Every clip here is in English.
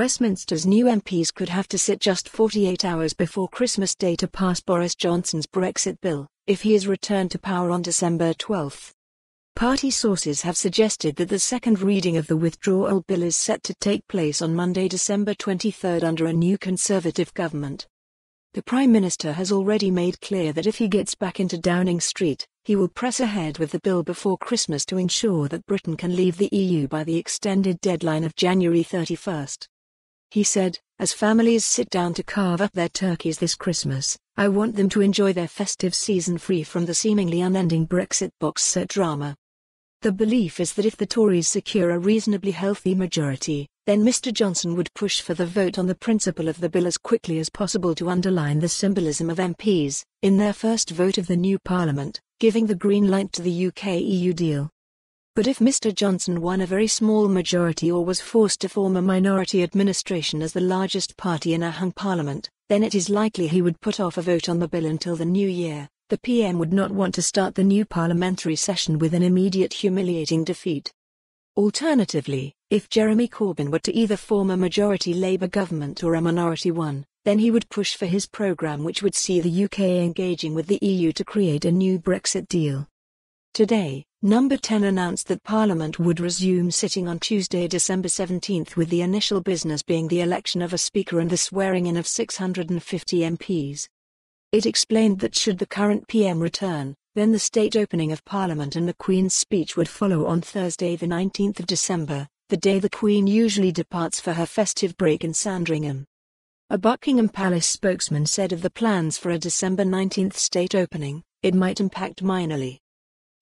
Westminster's new MPs could have to sit just 48 hours before Christmas Day to pass Boris Johnson's Brexit Bill, if he is returned to power on December 12. Party sources have suggested that the second reading of the Withdrawal Bill is set to take place on Monday, December 23 under a new Conservative government. The Prime Minister has already made clear that if he gets back into Downing Street, he will press ahead with the bill before Christmas to ensure that Britain can leave the EU by the extended deadline of January 31. He said, "As families sit down to carve up their turkeys this Christmas, I want them to enjoy their festive season free from the seemingly unending Brexit box set drama." The belief is that if the Tories secure a reasonably healthy majority, then Mr Johnson would push for the vote on the principle of the bill as quickly as possible to underline the symbolism of MPs, in their first vote of the new Parliament, giving the green light to the UK-EU deal. But if Mr Johnson won a very small majority or was forced to form a minority administration as the largest party in a hung parliament, then it is likely he would put off a vote on the bill until the new year. The PM would not want to start the new parliamentary session with an immediate humiliating defeat. Alternatively, if Jeremy Corbyn were to either form a majority Labour government or a minority one, then he would push for his programme, which would see the UK engaging with the EU to create a new Brexit deal. Today, Number 10 announced that Parliament would resume sitting on Tuesday, December 17, with the initial business being the election of a Speaker and the swearing-in of 650 MPs. It explained that should the current PM return, then the state opening of Parliament and the Queen's speech would follow on Thursday, the 19th of December, the day the Queen usually departs for her festive break in Sandringham. A Buckingham Palace spokesman said of the plans for a December 19 state opening, it might impact minorly.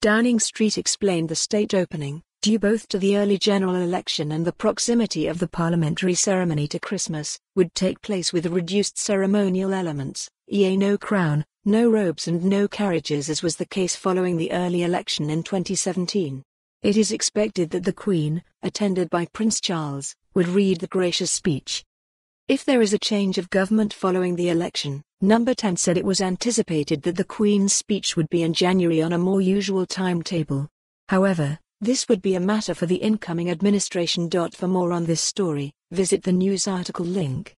Downing Street explained the state opening, due both to the early general election and the proximity of the parliamentary ceremony to Christmas, would take place with reduced ceremonial elements, i.e. no crown, no robes and no carriages, as was the case following the early election in 2017. It is expected that the Queen, attended by Prince Charles, would read the gracious speech. If there is a change of government following the election, Number 10 said it was anticipated that the Queen's speech would be in January on a more usual timetable. However, this would be a matter for the incoming administration. For more on this story, visit the news article link.